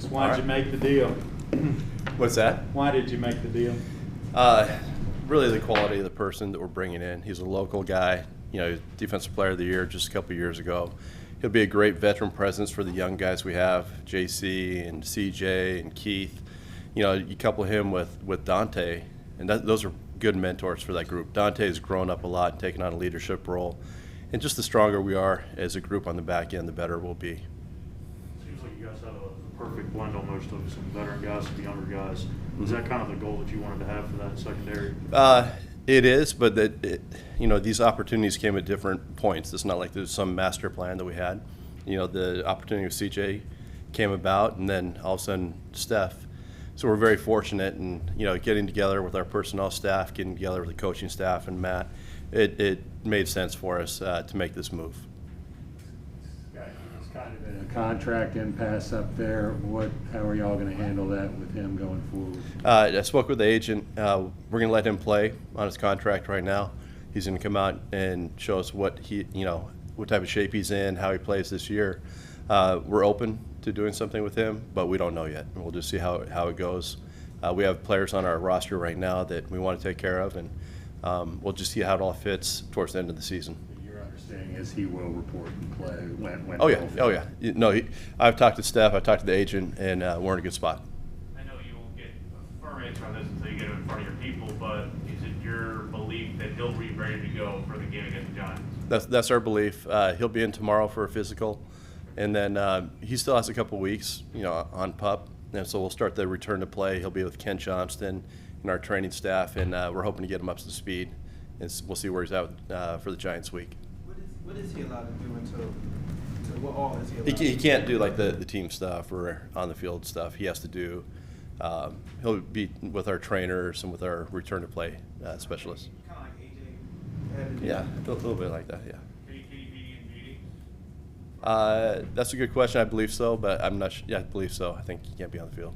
Why did you make the deal? What's that? Why did you make the deal? Really the quality of the person that we're bringing in. He's a local guy, defensive player of the year just a couple of years ago. He'll be a great veteran presence for the young guys we have, JC and CJ and Keith. You couple him with Dante, and those are good mentors for that group. Dante has grown up a lot and taken on a leadership role. And just the stronger we are as a group on the back end, the better we'll be. Seems like you guys have a perfect blend almost of some veteran guys, some younger guys. Is that kind of the goal that you wanted to have for that secondary? It is, but these opportunities came at different points. It's not like there's some master plan that we had. The opportunity with CJ came about, and then all of a sudden Steph. So we're very fortunate, and getting together with our personnel staff, getting together with the coaching staff and Matt, it made sense for us to make this move. It's kind of been a contract impasse up there. How are y'all going to handle that with him going forward? I spoke with the agent. We're going to let him play on his contract right now. He's going to come out and show us what type of shape he's in, how he plays this year. We're open to doing something with him, but we don't know yet. We'll just see how it goes. We have players on our roster right now that we want to take care of, and we'll just see how it all fits towards the end of the season. Your understanding is he will report and play when Oh yeah. No, I've talked to Steph, I've talked to the agent, and we're in a good spot. I know you won't get a firm answer on this until you get it in front of your people, but is it your belief that he'll be ready to go for the game against the Giants? That's our belief. He'll be in tomorrow for a physical, and then he still has a couple weeks, on PUP, and so we'll start the return to play. He'll be with Ken Johnston and our training staff, and we're hoping to get him up to speed, and we'll see where he's at for the Giants week. What is he allowed to do until what all is he allowed to do? He can't do like the team stuff or on the field stuff. He has to do. He'll be with our trainers and with our return to play specialists. Kind of like AJ had to do. Yeah, a little bit like that. Yeah. Can he be in meetings? That's a good question. I believe so, but I'm not. Yeah, I believe so. I think he can't be on the field.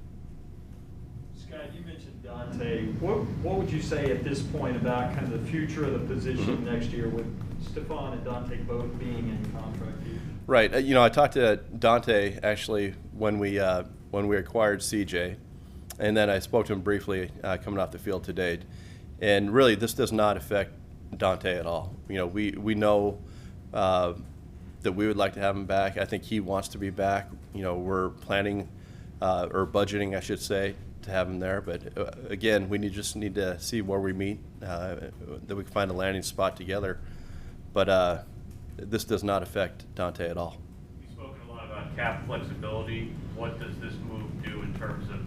Scott, you mentioned Dante. What would you say at this point about kind of the future of the position next year with Stephon and Dante both being in contract years? Right. I talked to Dante actually when we acquired CJ, and then I spoke to him briefly coming off the field today. And really, this does not affect Dante at all. We know that we would like to have him back. I think he wants to be back. We're planning or budgeting, I should say, to have him there. But again, we just need to see where we meet, that we can find a landing spot together. But this does not affect Dante at all. You've spoken a lot about cap flexibility. What does this move do in terms of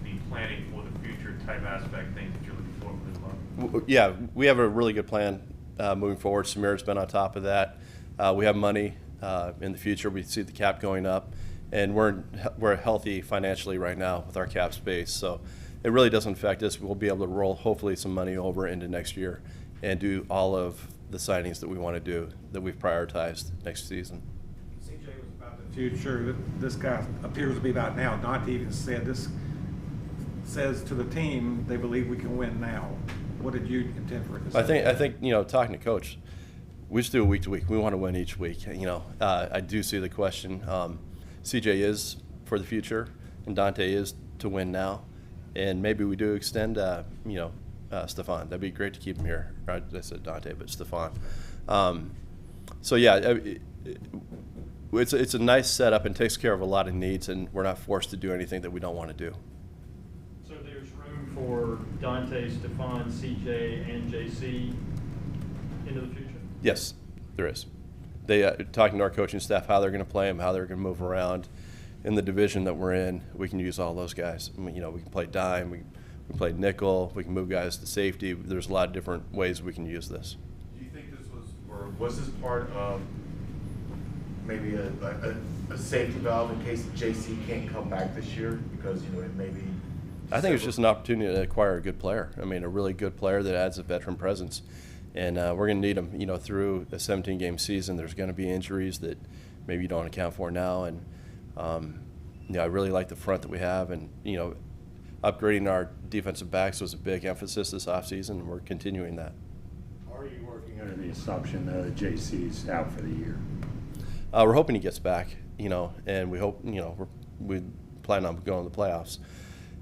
the planning for the future type aspect things that you're looking for with this club? Yeah, we have a really good plan moving forward. Samir's been on top of that. We have money in the future. We see the cap going up, and we're healthy financially right now with our cap space. So it really doesn't affect us. We'll be able to roll hopefully some money over into next year and do all of the signings that we want to do that we've prioritized next season. CJ was about the future. This guy appears to be about now. Dante even said this says to the team they believe we can win now. What did you intend for it to say? I think talking to Coach, we just do it week to week. We want to win each week. I do see the question. CJ is for the future, and Dante is to win now, and maybe we do extend Stephon. That'd be great to keep him here. I said Dante, but Stephon. So yeah, it's a nice setup and takes care of a lot of needs, and we're not forced to do anything that we don't want to do. So there's room for Dante, Stephon, CJ, and JC into the future? Yes, there is. They talking to our coaching staff how they're going to play them, how they're going to move around in the division that we're in. We can use all those guys. We can play dime. We can play nickel. We can move guys to safety. There's a lot of different ways we can use this. Do you think this was this part of maybe a safety valve in case JC can't come back this year because it may be? I think it's just an opportunity to acquire a good player. A really good player that adds a veteran presence. And we're going to need them, through a 17-game season. There's going to be injuries that maybe you don't account for now. And, I really like the front that we have. And, upgrading our defensive backs was a big emphasis this offseason, and we're continuing that. Are you working under the assumption that JC's out for the year? We're hoping he gets back, and we hope, we planning on going to the playoffs.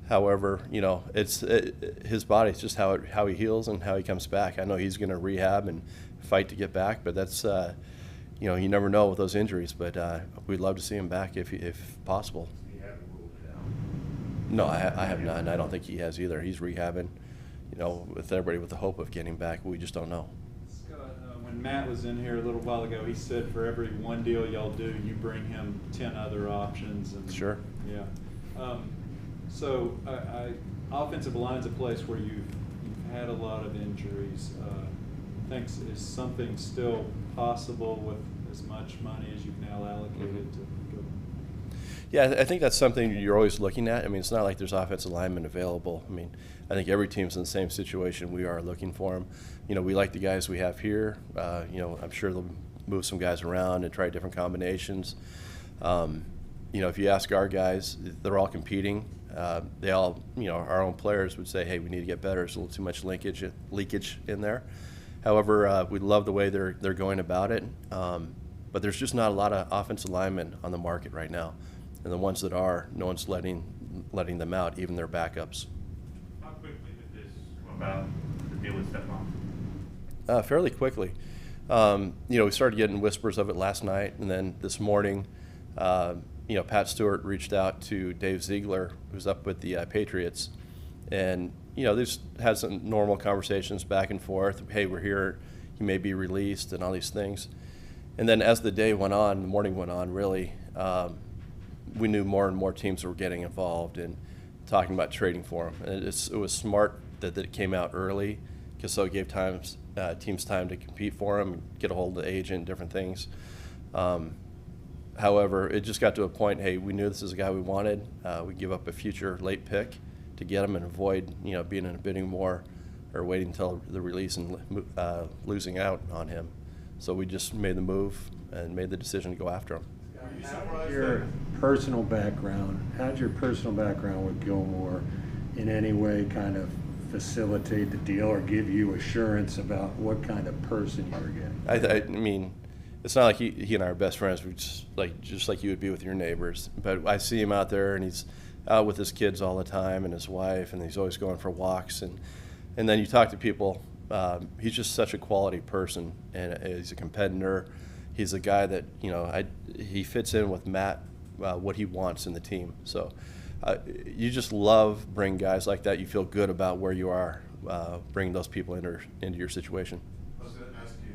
However, you know, his body. It's just how he heals and how he comes back. I know he's going to rehab and fight to get back, but that's you know, you never know with those injuries. But we'd love to see him back if possible. You haven't ruled it out. No, I have not, and I don't think he has either. He's rehabbing, you know, with everybody with the hope of getting back. We just don't know. Scott, when Matt was in here a little while ago, he said for every one deal y'all do, you bring him 10 other options. And, Sure. Yeah. So offensive line's a place where you've had a lot of injuries. Thinks is something still possible with as much money as you've now allocated to go? Yeah, I think that's something you're always looking at. I mean, it's not like there's offensive linemen available. I mean, I think every team's in the same situation. We are looking for them. You know, we like the guys we have here. You know, I'm sure they'll move some guys around and try different combinations. You know, if you ask our guys, they're all competing. They all, you know, our own players would say, hey, we need to get better. There's a little too much leakage in there. However, we love the way they're going about it. But there's just not a lot of offensive linemen on the market right now. And the ones that are, no one's letting them out, even their backups. How quickly did this come about, the deal with Stephon? Fairly quickly. You know, we started getting whispers of it last night, and then this morning, you know, Pat Stewart reached out to Dave Ziegler, who's up with the Patriots, and you know, they just had some normal conversations back and forth. Hey, we're here. He may be released, and all these things. And then as the day went on, the morning went on, really, we knew more and more teams were getting involved in talking about trading for him. And it was smart that it came out early, because so it gave teams time to compete for him, get a hold of the agent, different things. However, it just got to a point, hey, we knew this is a guy we wanted. We give up a future late pick to get him and avoid, you know, being in a bidding war or waiting until the release and losing out on him. So we just made the move and made the decision to go after him. How'd your personal background with Gilmore in any way kind of facilitate the deal or give you assurance about what kind of person you were getting? I mean, it's not like he and I are best friends. We just like you would be with your neighbors. But I see him out there, and he's out with his kids all the time and his wife, and he's always going for walks. And then you talk to people. He's just such a quality person, and he's a competitor. He's a guy that, you know, he fits in with Matt, what he wants in the team. So you just love bringing guys like that. You feel good about where you are, bringing those people into your situation. I was going to ask you,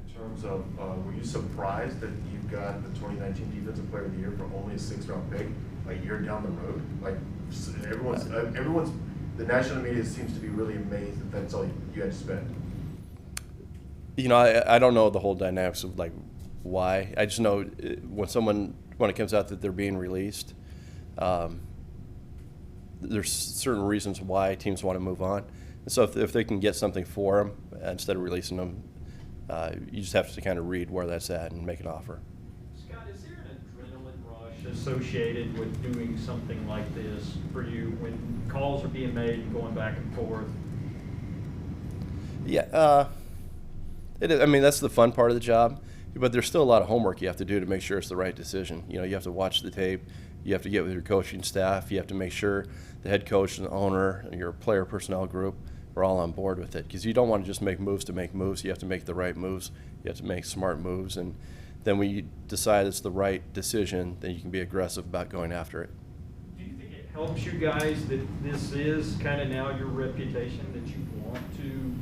in terms of, were you surprised that you got the 2019 Defensive Player of the Year for only a 6th-round pick a year down the road? Like, everyone's, the national media seems to be really amazed that that's all you had to spend. You know, I don't know the whole dynamics of, like, why. I just know when it comes out that they're being released, there's certain reasons why teams want to move on. And so if they can get something for them instead of releasing them, you just have to kind of read where that's at and make an offer. Scott, is there an adrenaline rush associated with doing something like this for you when calls are being made and going back and forth? Yeah, it is. I mean, that's the fun part of the job, but there's still a lot of homework you have to do to make sure it's the right decision. You know, you have to watch the tape, you have to get with your coaching staff, you have to make sure the head coach and the owner and your player personnel group are all on board with it, because you don't want to just make moves to make moves. You have to make the right moves. You have to make smart moves, and then when you decide it's the right decision, then you can be aggressive about going after it. Do you think it helps you guys that this is kind of now your reputation, that you want to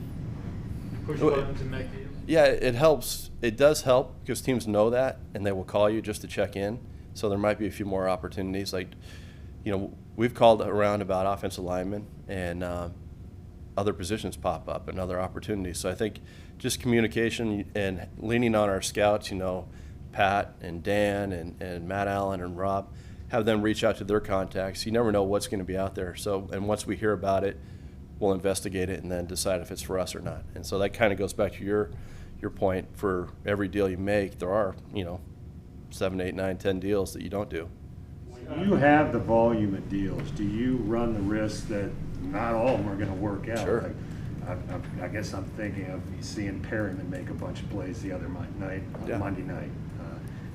push buttons and make deals? Yeah, it helps. It does help, because teams know that, and they will call you just to check in. So there might be a few more opportunities. Like, you know, we've called around about offensive linemen, and other positions pop up and other opportunities. So I think just communication and leaning on our scouts, you know, Pat and Dan and Matt Allen and Rob, have them reach out to their contacts. You never know what's going to be out there. So, and once we hear about it, we'll investigate it and then decide if it's for us or not. And so that kind of goes back to your point. For every deal you make, there are, you know, 7, 8, 9, 10 deals that you don't do. When you have the volume of deals, do you run the risk that not all of them are going to work out? Sure. Like, I guess I'm thinking of seeing Perryman make a bunch of plays the other night, Yeah. Monday night.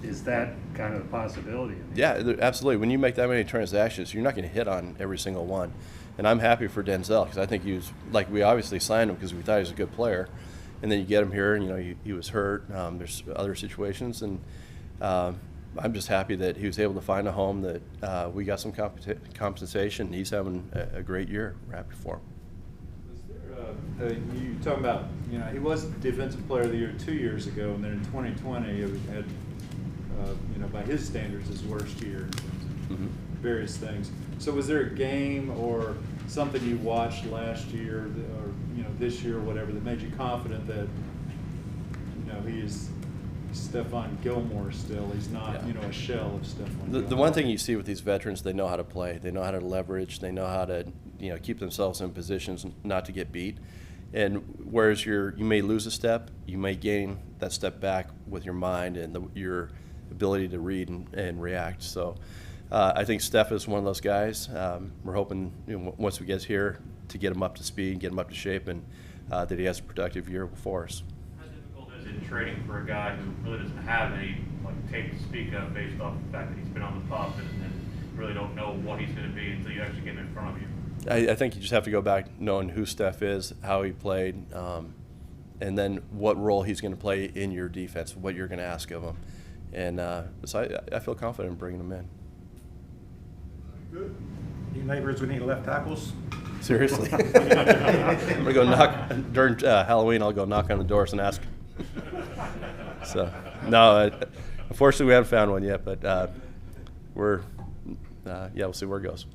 is that kind of a possibility? Yeah, absolutely. When you make that many transactions, you're not going to hit on every single one. And I'm happy for Denzel because I think he was, like, we obviously signed him because we thought he was a good player. And then you get him here, and, you know, he was hurt. There's other situations. And I'm just happy that he was able to find a home, that we got some compensation. He's having a great year. We're happy for him. Was there, you talking about, you know, he was Defensive Player of the Year 2 years ago, and then in 2020 it had, you know, by his standards, his worst year in terms of various things. So was there a game or something you watched last year or, you know, this year or whatever that made you confident that, you know, he is Stephon Gilmore still? He's not, Yeah. you know, a shell of Stephon Gilmore. The one thing you see with these veterans, they know how to play. They know how to leverage. They know how to, you know, keep themselves in positions not to get beat. And whereas you may lose a step, you may gain that step back with your mind and your ability to read and react. So I think Steph is one of those guys. We're hoping, you know, once we get here to get him up to speed, get him up to shape, and that he has a productive year for us. How difficult is it trading for a guy who really doesn't have any tape to speak of based off the fact that he's been on the pup and really don't know what he's going to be until you actually get him in front of you? I think you just have to go back knowing who Steph is, how he played, and then what role he's going to play in your defense, what you're going to ask of him. And so I feel confident in bringing him in. Good. Any neighbors we need left tackles? Seriously. I'm going to go knock, during Halloween, I'll go knock on the doors and ask. So, no, unfortunately we haven't found one yet, but we'll see where it goes.